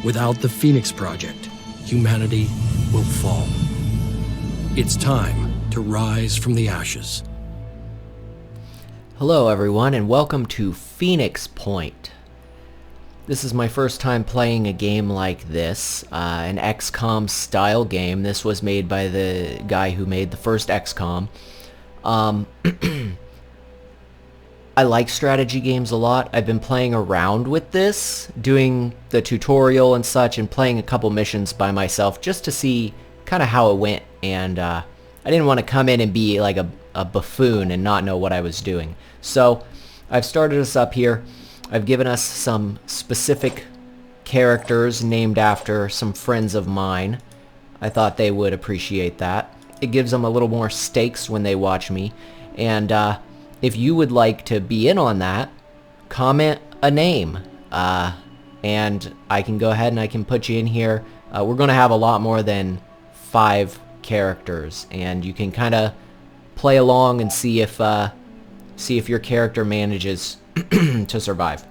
Without the Phoenix Project, humanity will fall. It's time to rise from the ashes. Hello everyone and welcome to Phoenix Point. This is my first time playing a game like this, an XCOM style game. This was made by the guy who made the first XCOM. I like strategy games a lot. I've been playing around with this, doing the tutorial and such, and playing a couple missions by myself just to see kind of how it went. And I didn't want to come in and be like a buffoon and not know what I was doing. So I've started us up here. I've given us some specific characters named after some friends of mine. I thought they would appreciate that. It gives them a little more stakes when they watch me. And if you would like to be in on that, comment a name. And I can go ahead and I can put you in here. We're going to have a lot more than 5 characters. And you can kind of play along and see if your character manages to survive.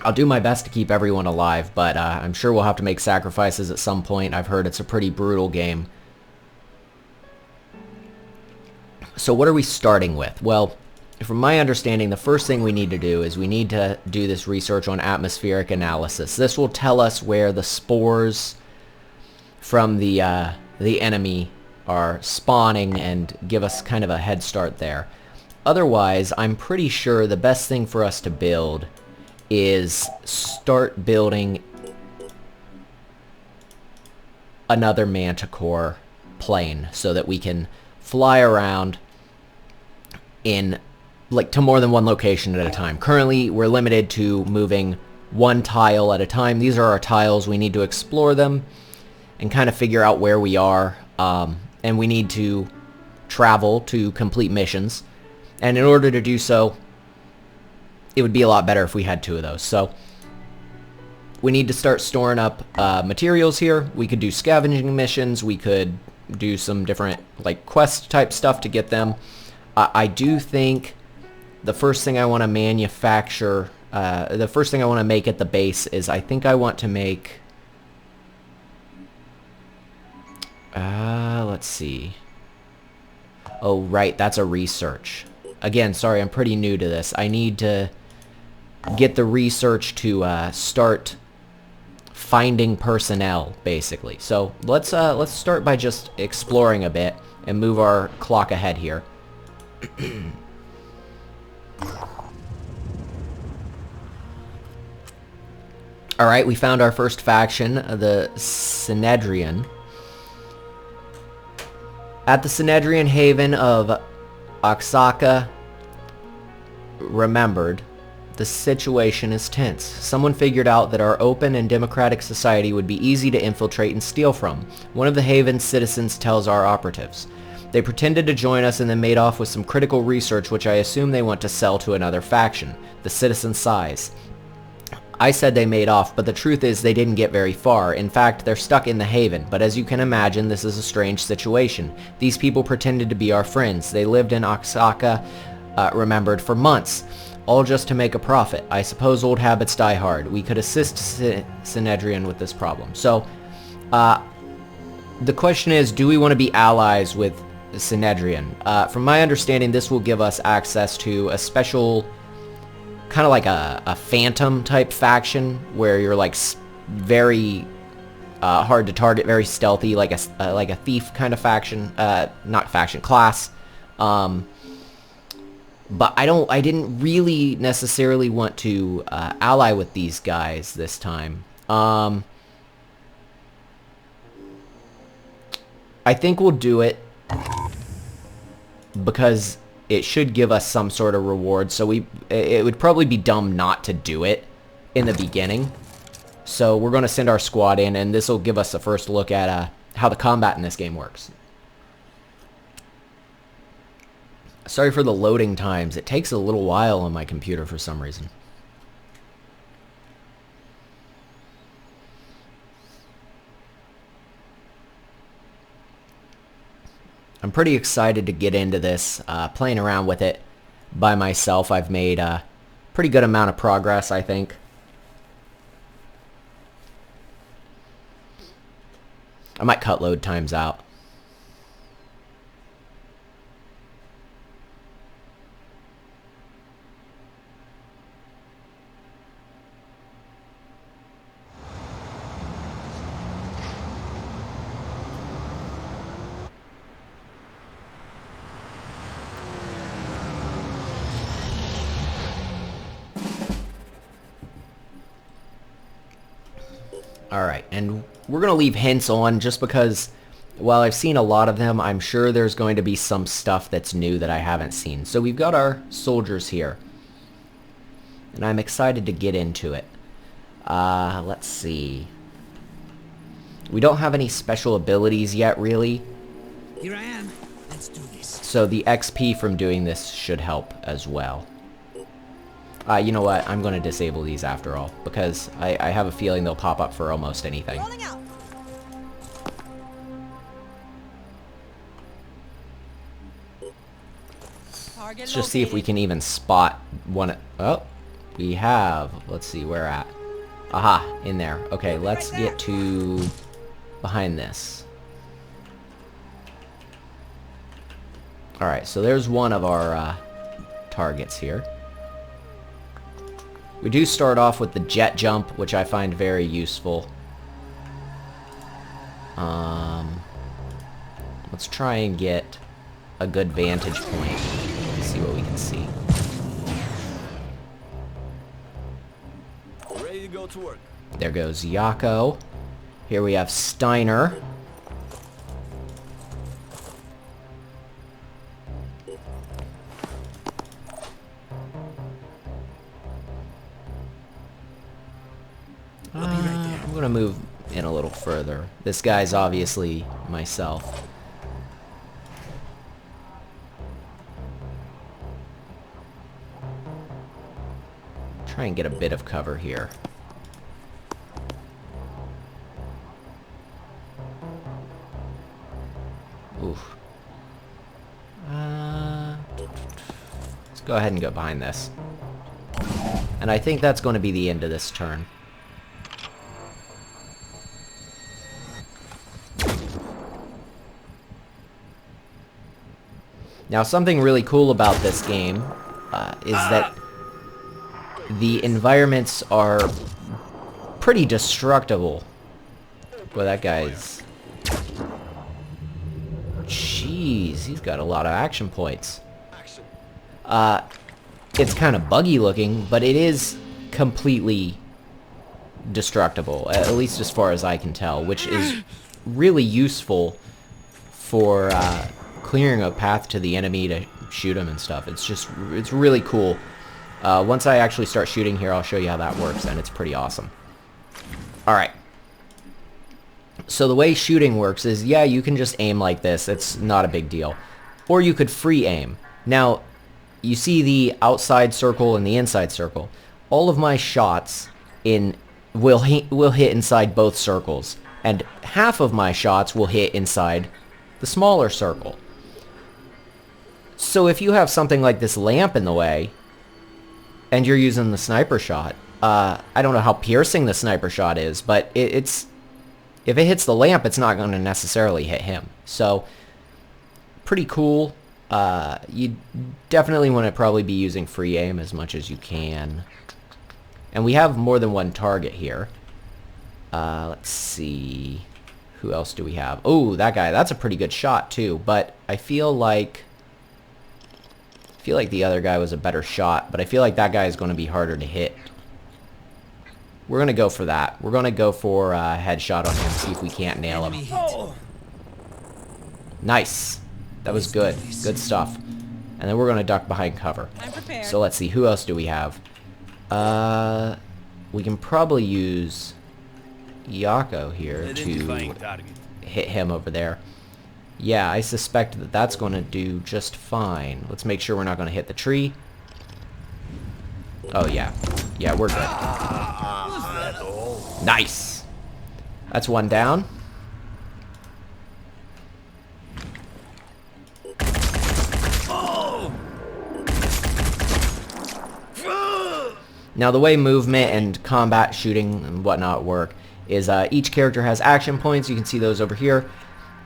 I'll do my best to keep everyone alive, but I'm sure we'll have to make sacrifices at some point. I've heard it's a pretty brutal game. So what are we starting with? Well, from my understanding, the first thing we need to do is we need to do this research on atmospheric analysis. This will tell us where the spores from the enemy are spawning and give us kind of a head start there. Otherwise, I'm pretty sure the best thing for us to build is start building another Manticore plane so that we can fly around in to more than one location at a time. Currently, we're limited to moving one tile at a time. These are our tiles. We need to explore them and kind of figure out where we are. And we need to travel to complete missions. And in order to do so, it would be a lot better if we had 2 of those. So we need to start storing up materials here. We could do scavenging missions. We could do some different quest type stuff to get them. I do think the first thing I want to manufacture, the first thing I want to make at the base is I think I want to make, let's see. Oh, right, that's a research. Again, sorry, I'm pretty new to this. I need to get the research to start finding personnel, basically. So let's start by just exploring a bit and move our clock ahead here. Alright, we found our first faction, the Synedrian. At the Synedrian haven of Oaxaca remembered, the situation is tense. Someone figured out that our open and democratic society would be easy to infiltrate and steal from. One of the haven's citizens tells our operatives. They pretended to join us and then made off with some critical research which I assume they want to sell to another faction. The citizen sighs. I said they made off, but the truth is they didn't get very far. In fact, they're stuck in the haven, but as you can imagine, this is a strange situation. These people pretended to be our friends. They lived in Oaxaca, remembered, for months, all just to make a profit. I suppose old habits die hard. We could assist Synedrian with this problem. So, the question is, do we want to be allies with Synedrian? From my understanding, this will give us access to a special, kind of like a phantom type faction where you're very hard to target, very stealthy, like a thief kind of faction, not faction, class. But I didn't really necessarily want to ally with these guys this time. I think we'll do it because it should give us some sort of reward. So it would probably be dumb not to do it in the beginning. So we're going to send our squad in, and this will give us a first look at how the combat in this game works. Sorry for the loading times. It takes a little while on my computer for some reason. I'm pretty excited to get into this, playing around with it by myself. I've made a pretty good amount of progress, I think. I might cut load times out. Alright, and we're going to leave hints on just because while I've seen a lot of them, I'm sure there's going to be some stuff that's new that I haven't seen. So we've got our soldiers here. And I'm excited to get into it. Let's see. We don't have any special abilities yet, really. Here I am. Let's do this. So the XP from doing this should help as well. You know what? I'm going to disable these after all, because I have a feeling they'll pop up for almost anything. Rolling out. Let's just see if we can even spot one. Oh, we have. Let's see, where at? Aha, in there. Okay, let's get to behind this. Alright, so there's one of our targets here. We do start off with the jet jump, which I find very useful. Let's try and get a good vantage point. Let's see what we can see. Ready to go to work. There goes Yako. Here we have Steiner. I'm gonna move in a little further. This guy's obviously myself. Try and get a bit of cover here. Oof. Let's go ahead and go behind this. And I think that's going to be the end of this turn. Now, something really cool about this game is that the environments are pretty destructible. Well, that guy's... Jeez, he's got a lot of action points. It's kind of buggy looking, but it is completely destructible, at least as far as I can tell, which is really useful for clearing a path to the enemy to shoot him and stuff. It's really cool. Once I actually start shooting here, I'll show you how that works, and it's pretty awesome. Alright. So the way shooting works is, yeah, you can just aim like this. It's not a big deal. Or you could free aim. Now, you see the outside circle and the inside circle. All of my shots will hit inside both circles, and half of my shots will hit inside the smaller circle. So if you have something like this lamp in the way, and you're using the sniper shot, I don't know how piercing the sniper shot is, but if it hits the lamp, it's not going to necessarily hit him. So, pretty cool. You definitely want to probably be using free aim as much as you can. And we have more than one target here. Let's see. Who else do we have? Oh, that guy. That's a pretty good shot, too. But I feel like the other guy was a better shot, but I feel like that guy is going to be harder to hit. We're going to go for that. We're going to go for a headshot on him, see if we can't nail him. Nice. That was good. Good stuff. And then we're going to duck behind cover. So let's see. Who else do we have? We can probably use Yako here to hit him over there. Yeah, I suspect that that's going to do just fine. Let's make sure we're not going to hit the tree. Oh, yeah. Yeah, we're good. Nice! That's one down. Now, the way movement and combat shooting and whatnot work is each character has action points. You can see those over here.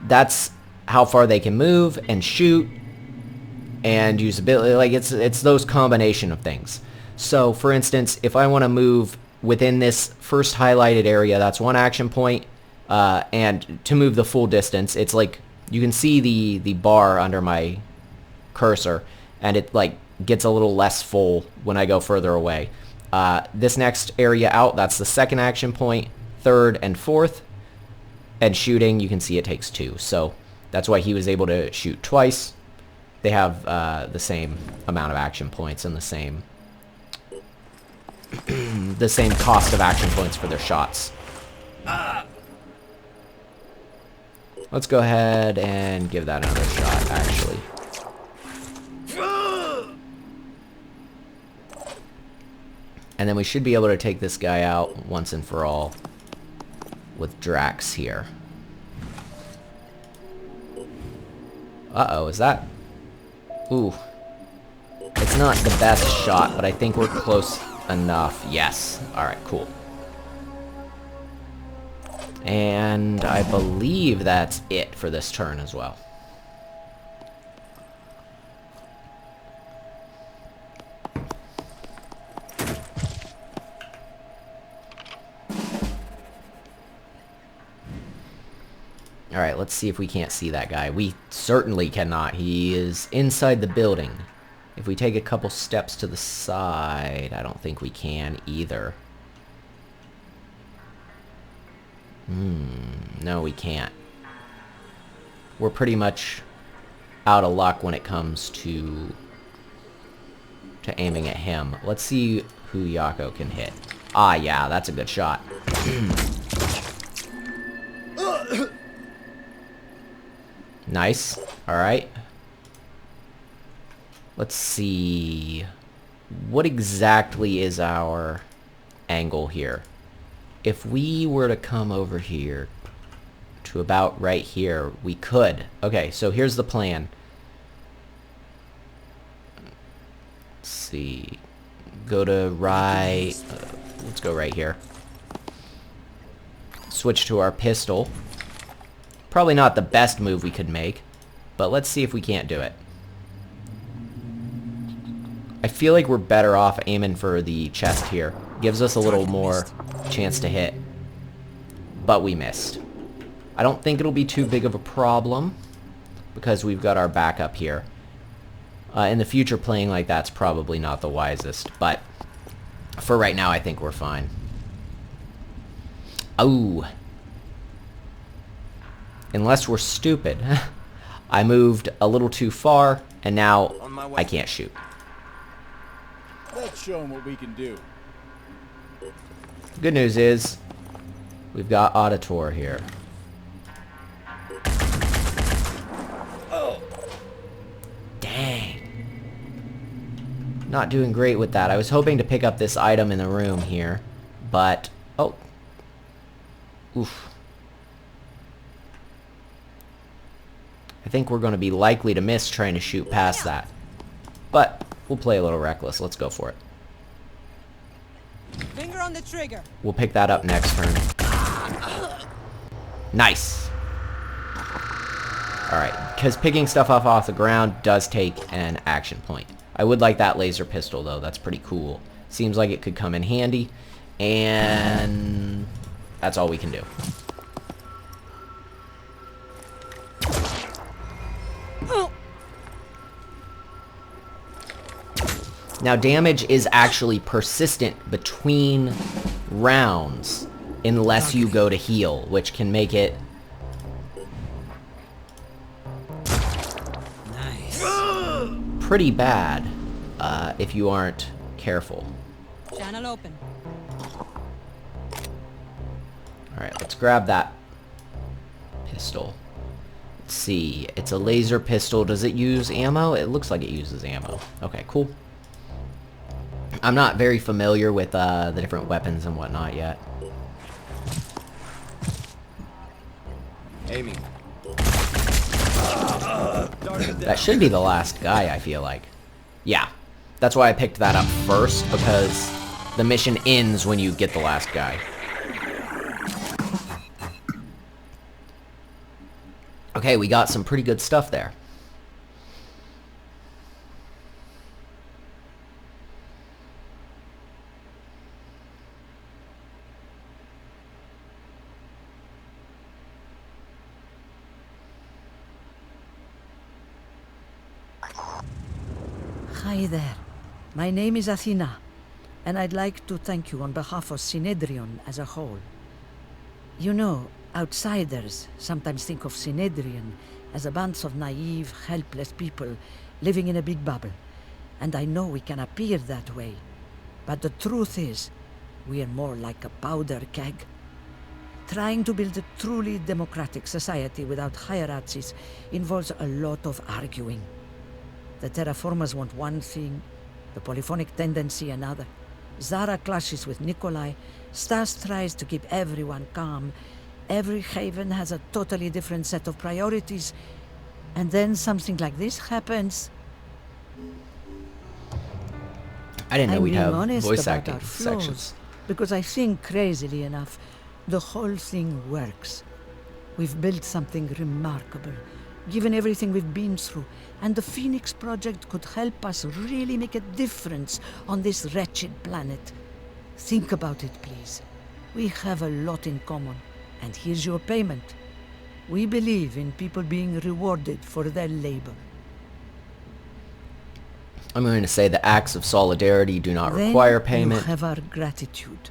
That's how far they can move and shoot and use ability. Like it's those combination of things. So for instance, if I want to move within this first highlighted area, that's one action point. And to move the full distance, it's like you can see the bar under my cursor, and it like gets a little less full when I go further away. This next area out, that's the second action point, third and fourth. And shooting, you can see it takes 2. So that's why he was able to shoot twice. They have the same amount of action points and the same the same cost of action points for their shots. Let's go ahead and give that another shot, actually. And then we should be able to take this guy out once and for all with Drax here. Uh-oh, is that... Ooh. It's not the best shot, but I think we're close enough. Yes. Alright, cool. And I believe that's it for this turn as well. Alright, let's see if we can't see that guy. We certainly cannot. He is inside the building. If we take a couple steps to the side, I don't think we can either. No, we can't. We're pretty much out of luck when it comes to aiming at him. Let's see who Yako can hit. Ah, yeah, that's a good shot. Nice. Alright. Let's see. What exactly is our angle here? If we were to come over here to about right here, we could. Okay, so here's the plan. Let's see. Go to right. Let's go right here. Switch to our pistol. Probably not the best move we could make, but let's see if we can't do it. I feel like we're better off aiming for the chest here. Gives us a little more chance to hit, but we missed. I don't think it'll be too big of a problem because we've got our backup here. In the future, playing like that's probably not the wisest, but for right now, I think we're fine. Oh. Unless we're stupid. I moved a little too far, and now I can't shoot. Let's show them what we can do. Good news is, we've got Auditor here. Oh. Dang. Not doing great with that. I was hoping to pick up this item in the room here, but... Oh. Oof. I think we're going to be likely to miss trying to shoot past that. But we'll play a little reckless. Let's go for it. Finger on the trigger. We'll pick that up next turn. Nice. Alright, because picking stuff up off the ground does take an action point. I would like that laser pistol, though. That's pretty cool. Seems like it could come in handy. And that's all we can do. Now, damage is actually persistent between rounds unless you go to heal, which can make it Nice. pretty bad if you aren't careful. Channel open. Alright, let's grab that pistol. Let's see. It's a laser pistol. Does it use ammo? It looks like it uses ammo. Okay, cool. I'm not very familiar with the different weapons and whatnot yet. Aiming. That should be the last guy, I feel like. Yeah. That's why I picked that up first, because the mission ends when you get the last guy. Okay, we got some pretty good stuff there. Hi there. My name is Athena, and I'd like to thank you on behalf of Synedrion as a whole. You know, outsiders sometimes think of Synedrion as a bunch of naive, helpless people living in a big bubble, and I know we can appear that way. But the truth is, we are more like a powder keg. Trying to build a truly democratic society without hierarchies involves a lot of arguing. The terraformers want one thing, the polyphonic tendency another. Zara clashes with Nikolai, Stas tries to keep everyone calm. Every haven has a totally different set of priorities, and then something like this happens. I didn't know I'm we'd being have honest voice about acting our flaws, sections. because I think, crazily enough, the whole thing works. We've built something remarkable, given everything we've been through, and the Phoenix Project could help us really make a difference on this wretched planet. Think about it, please. We have a lot in common, and here's your payment. We believe in people being rewarded for their labor. I'm going to say the acts of solidarity do not Then require payment. you have our gratitude.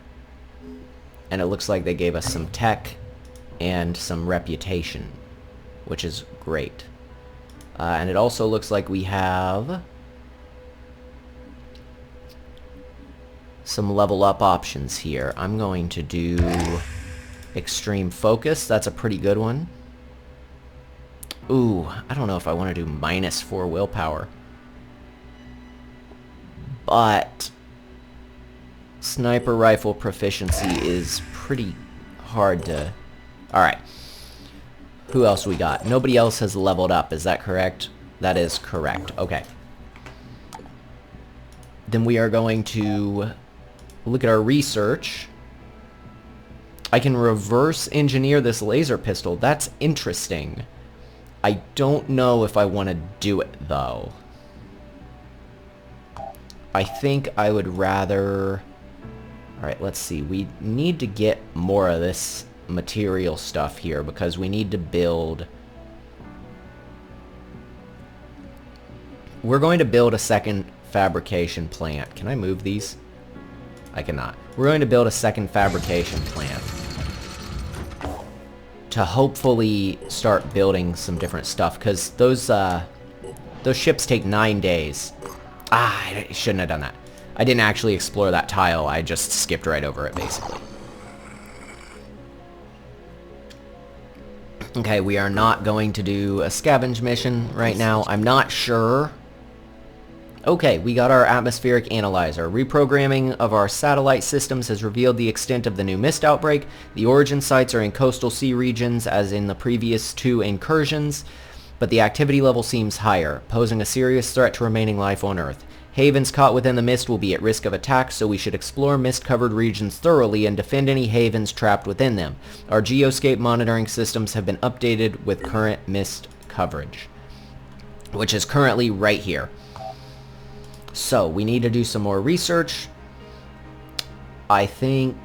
And it looks like they gave us some tech and some reputation, which is great. And it also looks like we have some level up options here. I'm going to do extreme focus. That's a pretty good one. Ooh, I don't know if I want to do -4 willpower. But sniper rifle proficiency is pretty hard to... Alright. Who else we got? Nobody else has leveled up, is that correct? That is correct. Okay. Then we are going to look at our research. I can reverse engineer this laser pistol. That's interesting. I don't know if I want to do it, though. I think I would rather... Alright, let's see. We need to get more of this material stuff here because we need to build... We're going to build a second fabrication plant. Can I move these? I cannot. We're going to build a second fabrication plant to hopefully start building some different stuff because those ships take 9 days. Ah, I shouldn't have done that. I didn't actually explore that tile. I just skipped right over it, basically. Okay, we are not going to do a scavenge mission right now. I'm not sure. Okay, we got our atmospheric analyzer. Reprogramming of our satellite systems has revealed the extent of the new mist outbreak. The origin sites are in coastal sea regions, as in the previous 2 incursions, but the activity level seems higher, posing a serious threat to remaining life on Earth. Havens caught within the mist will be at risk of attack, so we should explore mist-covered regions thoroughly and defend any havens trapped within them. Our geoscape monitoring systems have been updated with current mist coverage, which is currently right here. So, we need to do some more research. I think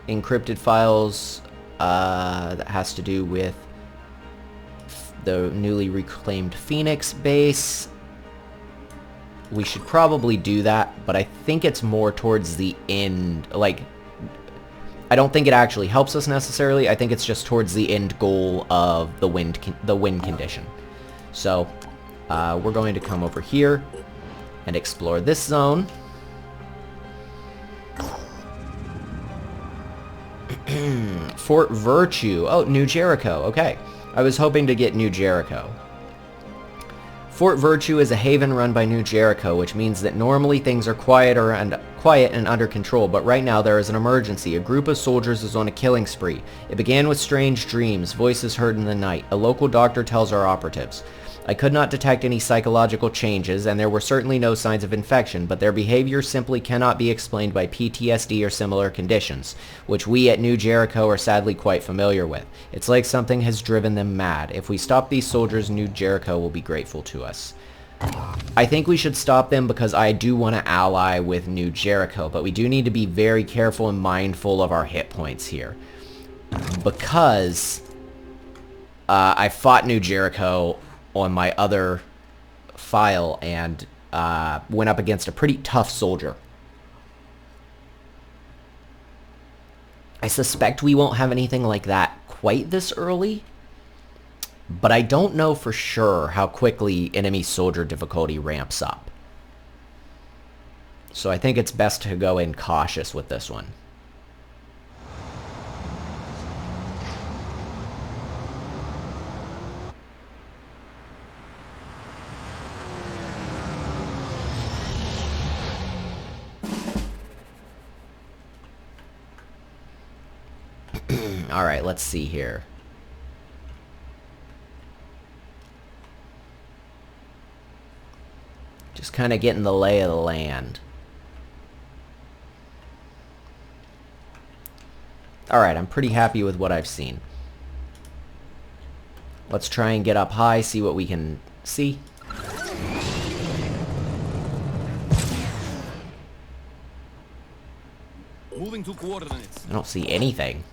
encrypted files that has to do with the newly reclaimed Phoenix base. We should probably do that, but I think it's more towards the end. Like, I don't think it actually helps us necessarily. I think it's just towards the end goal of the wind condition. So, we're going to come over here and explore this zone. Fort Virtue. Oh, New Jericho. Okay. I was hoping to get New Jericho. Fort Virtue is a haven run by New Jericho, which means that normally things are quiet and under control, but right now there is an emergency. A group of soldiers is on a killing spree. It began with strange dreams, voices heard in the night. A local doctor tells our operatives. I could not detect any psychological changes, and there were certainly no signs of infection, but their behavior simply cannot be explained by PTSD or similar conditions, which we at New Jericho are sadly quite familiar with. It's like something has driven them mad. If we stop these soldiers, New Jericho will be grateful to us. I think we should stop them because I do want to ally with New Jericho, but we do need to be very careful and mindful of our hit points here. Because I fought New Jericho on my other file and went up against a pretty tough soldier. I suspect we won't have anything like that quite this early, but I don't know for sure how quickly enemy soldier difficulty ramps up. So I think it's best to go in cautious with this one. Alright, let's see here. Just kind of getting the lay of the land. Alright, I'm pretty happy with what I've seen. Let's try and get up high, see what we can see. Moving to coordinates. I don't see anything.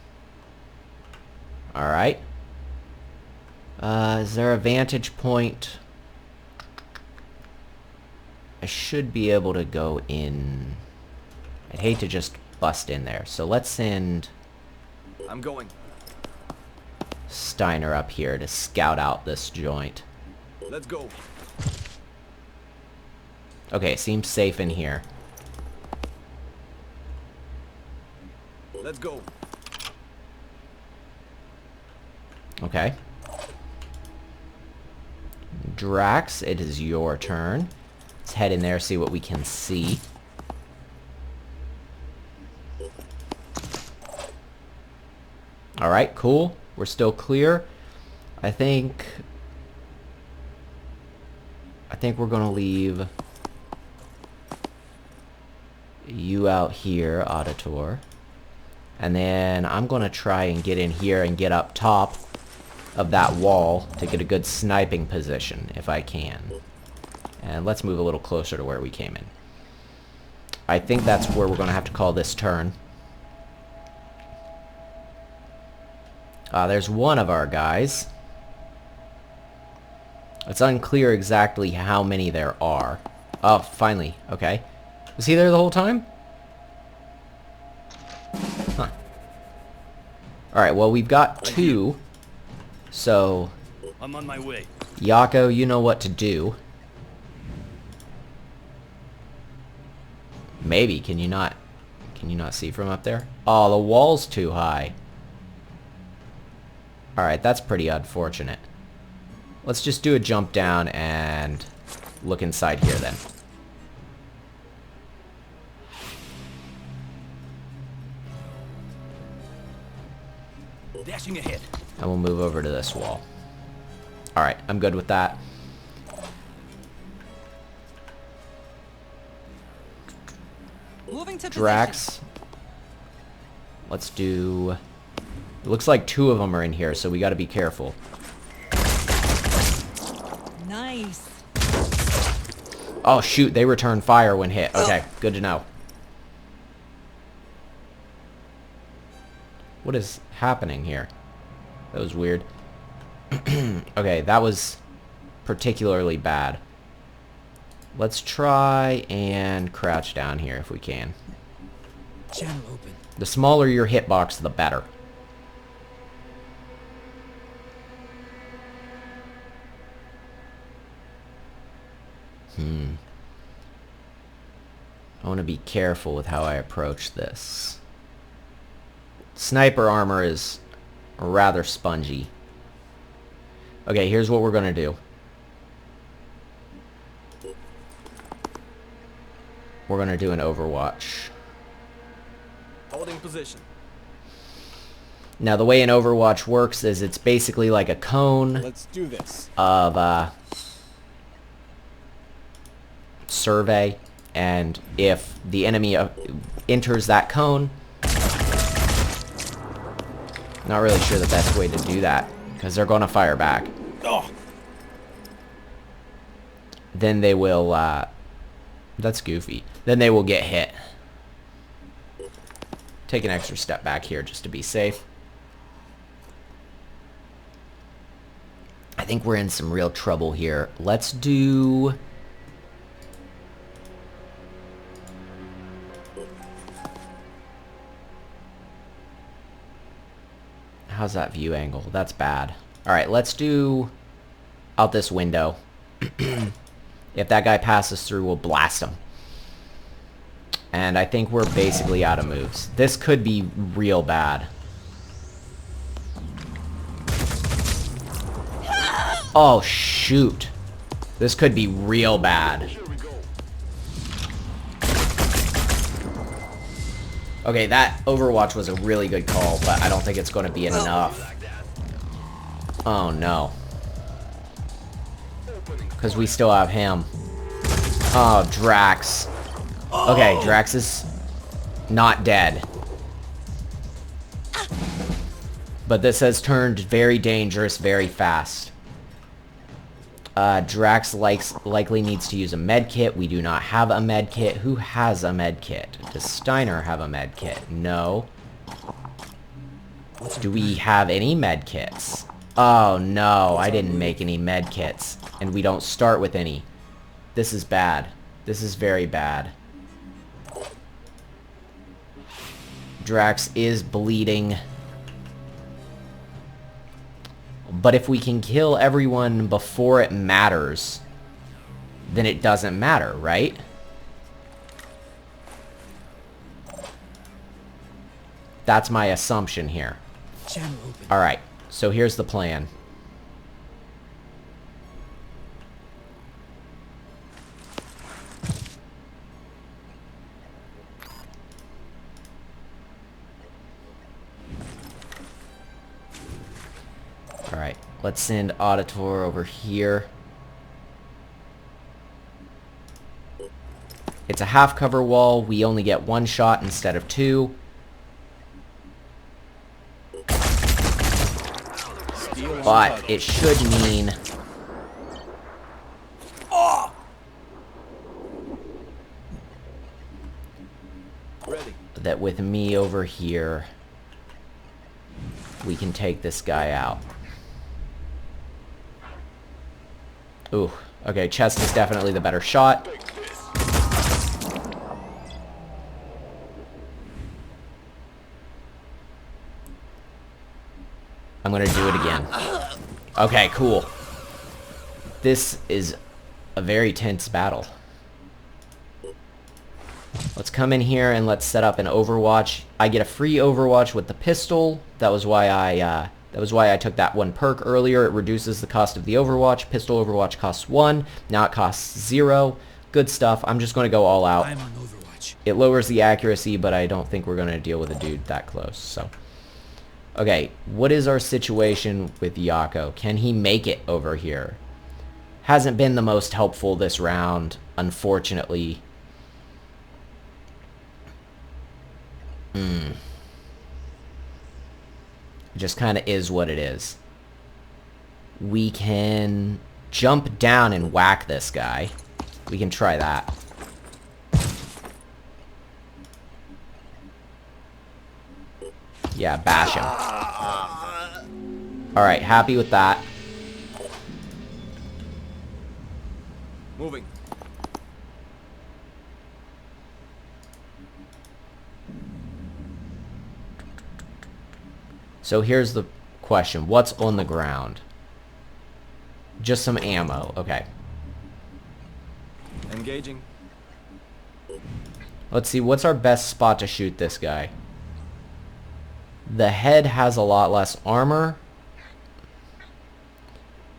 Alright. Is there a vantage point? I should be able to go in. I'd hate to just bust in there. So let's send I'm going. Steiner up here to scout out this joint. Let's go. Okay, seems safe in here. Let's go. Okay. Drax, it is your turn. Let's head in there, see what we can see. Alright, cool. We're still clear. I think we're gonna leave you out here, Auditor. And then I'm gonna try and get in here and get up top of that wall to get a good sniping position if I can. And let's move a little closer to where we came in. I think that's where we're gonna have to call this turn. There's one of our guys. It's unclear exactly how many there are. Oh, finally. Okay. Was he there the whole time? Huh. Alright, well, we've got two. So, I'm on my way. Yako, you know what to do. Maybe. Can you not see from up there? Oh, the wall's too high. Alright, that's pretty unfortunate. Let's just do a jump down and look inside here then. Dashing ahead. And we'll move over to this wall. Alright, I'm good with that. Moving to Drax. Let's do... It looks like two of them are in here, so we gotta be careful. position. Nice. Oh shoot, they return fire when hit. Okay, good to know. What is happening here? That was weird. Okay, that was particularly bad. Let's try and crouch down here if we can. Channel open. The smaller your hitbox, the better. I want to be careful with how I approach this. Sniper armor is rather spongy. Okay, here's what we're going to do. We're going to do an Overwatch. Holding position. Now, the way an Overwatch works is it's basically like a cone Let's do this. of survey, and if the enemy enters that cone, not really sure the best way to do that, because they're going to fire back. Oh, Then they will, that's goofy. Then they will get hit. Take an extra step back here just to be safe. I think we're in some real trouble here. Let's do... How's that view angle? That's bad. Alright, let's do out this window. If that guy passes through, we'll blast him. And I think we're basically out of moves. This could be real bad. Oh, shoot. This could be real bad. Okay, that Overwatch was a really good call, but I don't think it's going to be enough. Oh, no. Because we still have him. Oh, Drax. Okay, Drax is not dead. But this has turned very dangerous very fast. Drax likely needs to use a med kit. We do not have a med kit. Who has a med kit? Does Steiner have a med kit? No. Do we have any med kits? Oh no, I didn't make any med kits. And we don't start with any. This is bad. This is very bad. Drax is bleeding. But if we can kill everyone before it matters, then it doesn't matter, right? That's my assumption here. channel open. Alright, so here's the plan. Alright, let's send Auditor over here. It's a half cover wall. We only get one shot instead of two. But it should mean... Ready. that with me over here, we can take this guy out. Ooh, okay, chest is definitely the better shot. I'm gonna do it again. Okay, cool. This is a very tense battle. Let's come in here and let's set up an Overwatch. I get a free Overwatch with the pistol. That was why I took that one perk earlier. It reduces the cost of the Overwatch. Pistol Overwatch costs 1. Now it costs 0. Good stuff. I'm just going to go all out. I'm on Overwatch. It lowers the accuracy, but I don't think we're going to deal with a dude that close. So, okay, what is our situation with Yako? Can he make it over here? Hasn't been the most helpful this round, unfortunately. Just kind of is what it is. We can jump down and whack this guy. We can try that. Yeah, bash him. Alright, happy with that. Moving. So here's the question. What's on the ground? Just some ammo. Okay. Engaging. Let's see. What's our best spot to shoot this guy? The head has a lot less armor.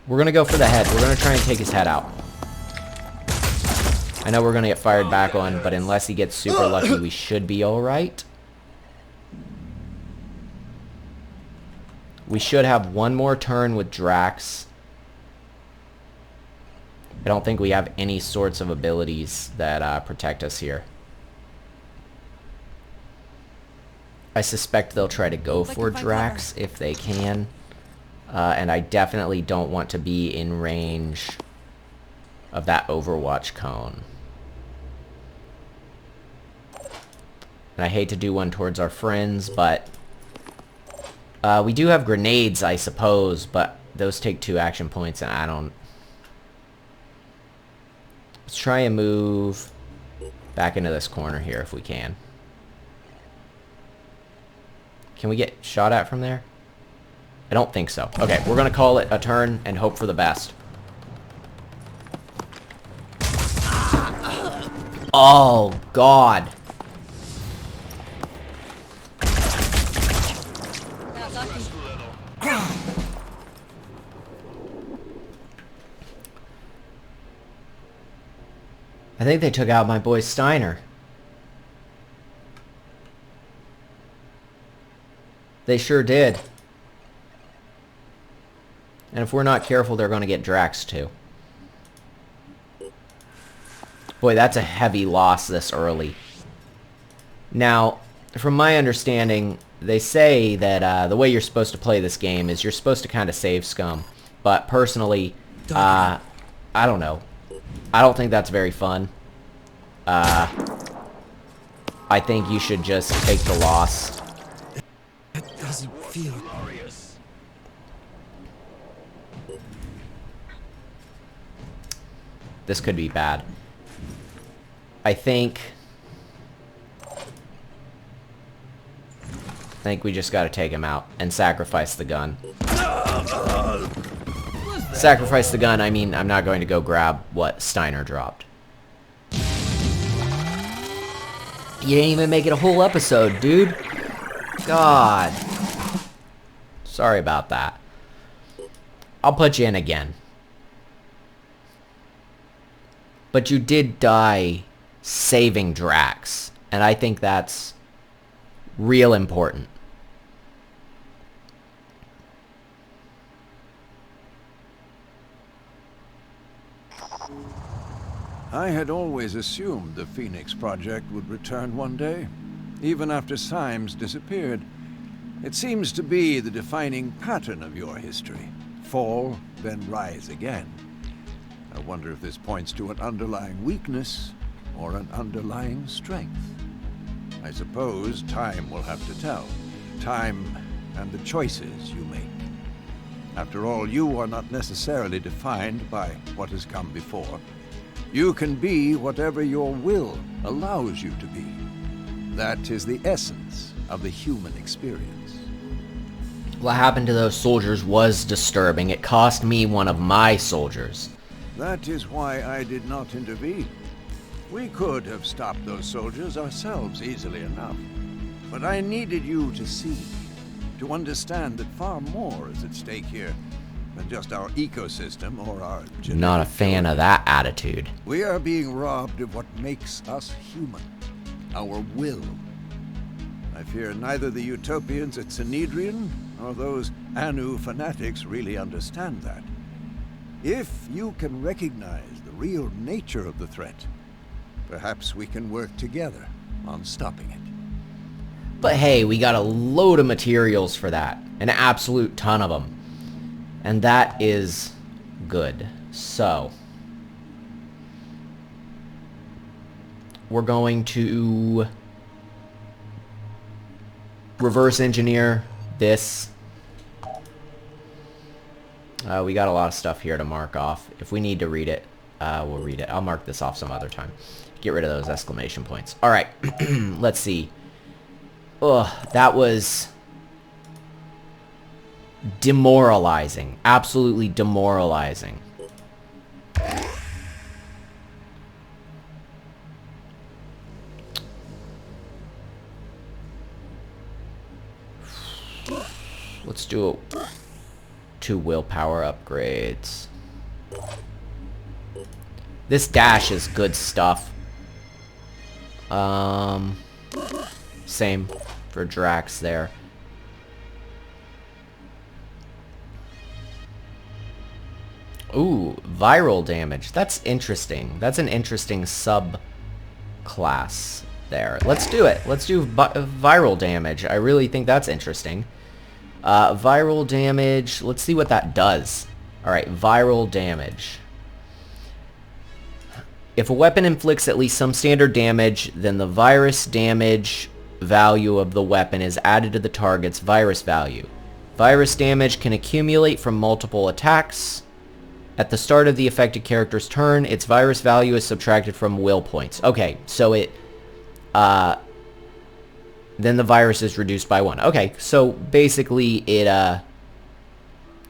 We're going to go for the head. We're going to try and take his head out. I know we're going to get fired back on, but unless he gets super lucky, we should be alright. We should have one more turn with Drax. I don't think we have any sorts of abilities that protect us here. I suspect they'll try to go for Drax if they can. And I definitely don't want to be in range of that Overwatch cone. And I hate to do one towards our friends, but we do have grenades, I suppose, but those take 2 action points, and I don't... Let's try and move back into this corner here if we can. Can we get shot at from there? I don't think so. Okay, we're gonna call it a turn and hope for the best. Oh, God. I think they took out my boy Steiner. They sure did. And if we're not careful, they're going to get Drax too. Boy, that's a heavy loss this early. Now, from my understanding, they say that the way you're supposed to play this game is you're supposed to kind of save scum. But personally, I don't know. I don't think that's very fun. I think you should just take the loss. That doesn't feel glorious. This could be bad. I think we just gotta take him out and sacrifice the gun. Sacrifice the gun, I mean, I'm not going to go grab what Steiner dropped. You didn't even make it a whole episode, dude. God. Sorry about that. I'll put you in again. But you did die saving Drax, and I think that's real important. I had always assumed the Phoenix Project would return one day, even after Symes disappeared. It seems to be the defining pattern of your history. Fall, then rise again. I wonder if this points to an underlying weakness or an underlying strength. I suppose time will have to tell. Time and the choices you make. After all, you are not necessarily defined by what has come before. You can be whatever your will allows you to be. That is the essence of the human experience. What happened to those soldiers was disturbing. It cost me one of my soldiers. That is why I did not intervene. We could have stopped those soldiers ourselves easily enough. But I needed you to see, to understand that far more is at stake here than just our ecosystem or our genetic. Not a fan of that attitude. We are being robbed of what makes us human, our will. I fear neither the utopians at Synedrion nor those Anu fanatics really understand that. If you can recognize the real nature of the threat, perhaps we can work together on stopping it. But hey, we got a load of materials for that. An absolute ton of them. And that is good. So, we're going to reverse engineer this. We got a lot of stuff here to mark off. If we need to read it, we'll read it. I'll mark this off some other time. Get rid of those exclamation points. Alright, let's see. Ugh, that was demoralizing. Absolutely demoralizing. Let's do 2 willpower upgrades. This dash is good stuff. Same for Drax there. Ooh, viral damage. That's interesting. That's an interesting sub-class there. Let's do it. Let's do viral damage. I really think that's interesting. Viral damage. Let's see what that does. Alright, viral damage. If a weapon inflicts at least some standard damage, then the virus damage value of the weapon is added to the target's virus value. Virus damage can accumulate from multiple attacks. At the start of the affected character's turn, its virus value is subtracted from will points. Okay, so it... then the virus is reduced by 1. Okay, so basically it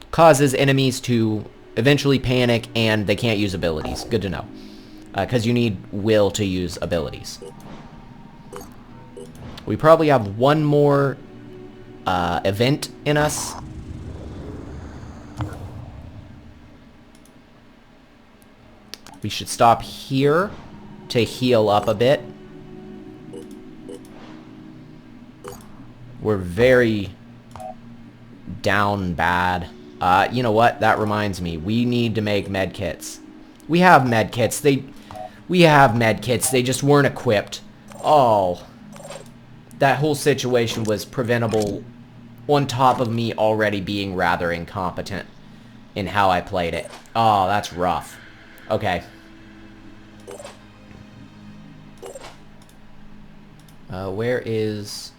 causes enemies to eventually panic and they can't use abilities. Good to know. Because you need will to use abilities. We probably have one more event in us. We should stop here to heal up a bit. We're very down bad. You know what? That reminds me. We need to make medkits. We have medkits. We have medkits. They just weren't equipped. Oh. That whole situation was preventable on top of me already being rather incompetent in how I played it. Oh, that's rough. Okay. Where is...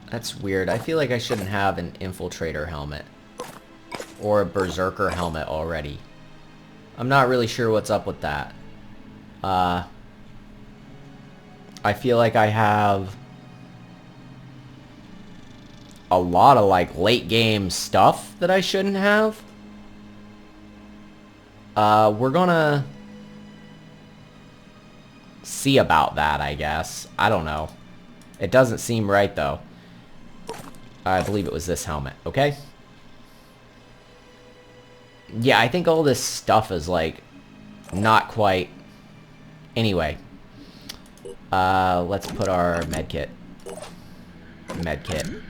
That's weird. I feel like I shouldn't have an infiltrator helmet. Or a berserker helmet already. I'm not really sure what's up with that. I feel like I have a lot of like late game stuff that I shouldn't have. We're gonna see about that, I guess. I don't know. It doesn't seem right though. I believe it was this helmet, okay? Yeah, I think all this stuff is like not quite. Anyway, let's put our medkit. Medkit.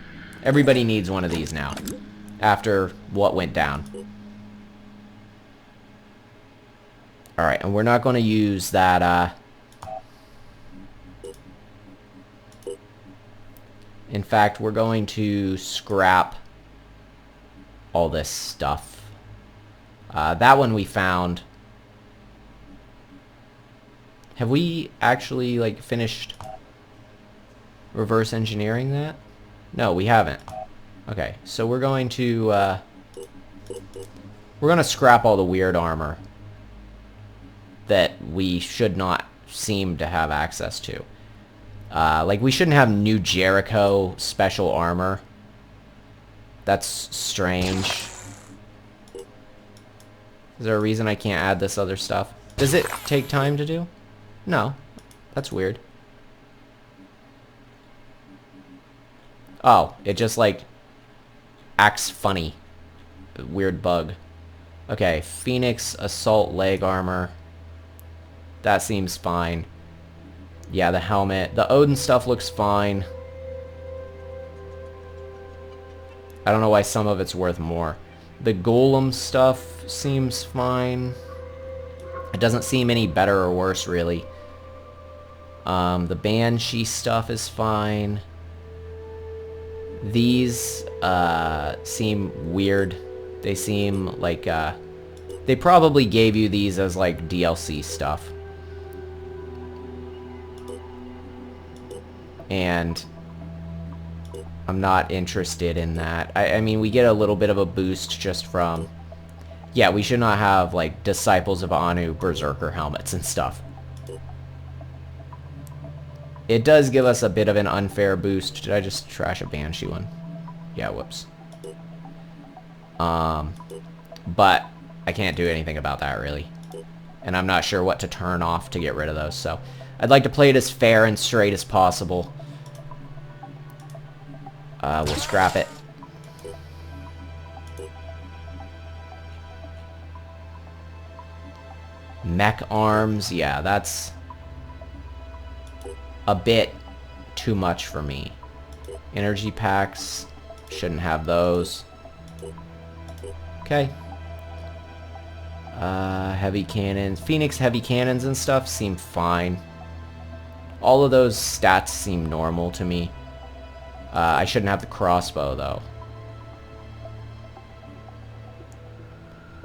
Everybody needs one of these now, after what went down. Alright, and we're not going to use that, in fact, we're going to scrap all this stuff. That one we found. Have we actually, like, finished reverse engineering that? No, we haven't. Okay, so we're going to scrap all the weird armor that we should not seem to have access to. Like, we shouldn't have New Jericho special armor. That's strange. Is there a reason I can't add this other stuff? Does it take time to do? No. That's weird. Oh, it just, like, acts funny. Weird bug. Okay, Phoenix Assault Leg Armor. That seems fine. Yeah, the helmet. The Odin stuff looks fine. I don't know why some of it's worth more. The Golem stuff seems fine. It doesn't seem any better or worse, really. The Banshee stuff is fine. These seem weird. They seem like they probably gave you these as like DLC stuff. And I'm not interested in that. I mean, we get a little bit of a boost just from... Yeah, we should not have, like, Disciples of Anu Berserker helmets and stuff. It does give us a bit of an unfair boost. Did I just trash a Banshee one? Yeah, whoops. But I can't do anything about that, really. And I'm not sure what to turn off to get rid of those, so... I'd like to play it as fair and straight as possible. We'll scrap it. Mech arms, yeah, that's a bit too much for me. Energy packs, Shouldn't have those. Okay. Heavy cannons. Phoenix heavy cannons and stuff seem fine. All of those stats seem normal to me. I shouldn't have the crossbow, though.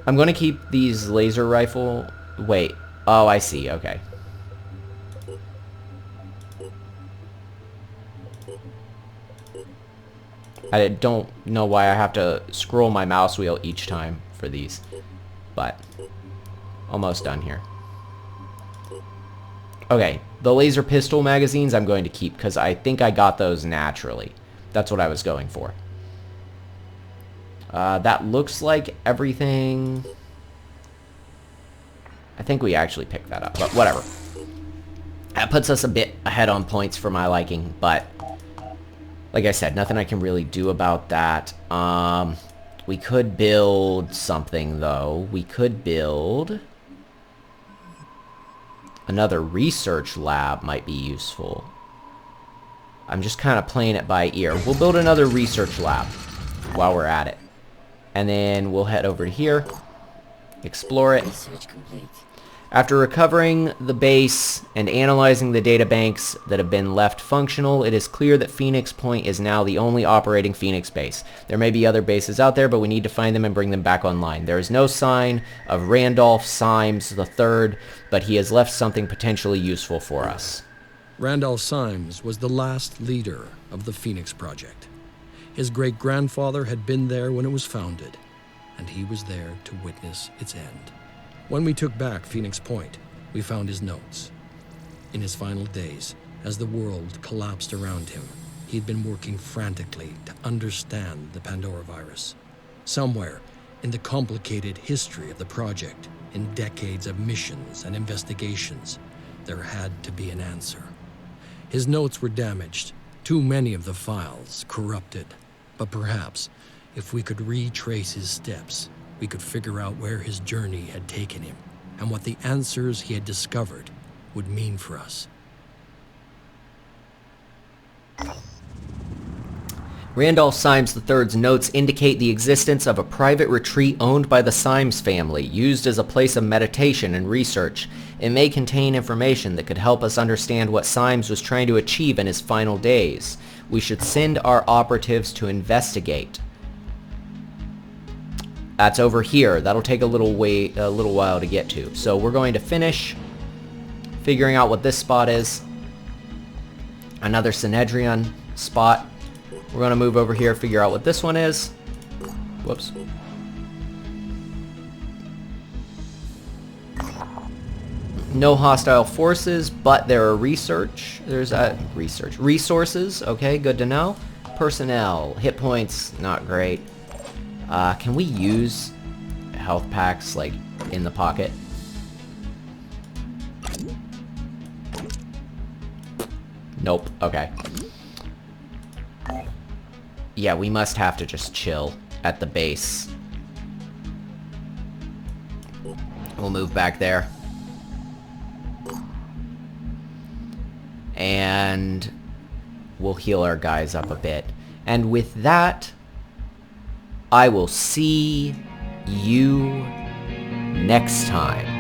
I'm going to keep these laser rifle... Wait. Oh, I see. Okay. I don't know why I have to scroll my mouse wheel each time for these. But, almost done here. Okay, the laser pistol magazines I'm going to keep because I think I got those naturally. That's what I was going for. That looks like everything. I think we actually picked that up, but whatever. That puts us a bit ahead on points for my liking, but like I said, nothing I can really do about that. We could build something, though. We could build... Another research lab might be useful. I'm just kind of playing it by ear. We'll build another research lab while we're at it. And then we'll head over to here. Explore it. Research complete. After recovering the base and analyzing the data banks that have been left functional, it is clear that Phoenix Point is now the only operating Phoenix base. There may be other bases out there, but we need to find them and bring them back online. There is no sign of Randolph Symes III, but he has left something potentially useful for us. Randolph Symes was the last leader of the Phoenix Project. His great-grandfather had been there when it was founded, and he was there to witness its end. When we took back Phoenix Point, we found his notes. In his final days, as the world collapsed around him, he had been working frantically to understand the Pandora virus. Somewhere in the complicated history of the project, in decades of missions and investigations, there had to be an answer. His notes were damaged, too many of the files corrupted, but perhaps if we could retrace his steps, we could figure out where his journey had taken him and what the answers he had discovered would mean for us. Randolph Symes III's notes indicate the existence of a private retreat owned by the Symes family, used as a place of meditation and research. It may contain information that could help us understand what Symes was trying to achieve in his final days. We should send our operatives to investigate. That's over here. That'll take a little while to get to. So we're going to finish figuring out what this spot is. Another Synedrion spot. We're going to move over here, figure out what this one is. Whoops. No hostile forces, but there are resources. Okay, good to know. Personnel. Hit points, not great. Can we use health packs, like, in the pocket? Nope. Okay. Yeah, we must have to just chill at the base. We'll move back there. And we'll heal our guys up a bit. And with that, I will see you next time.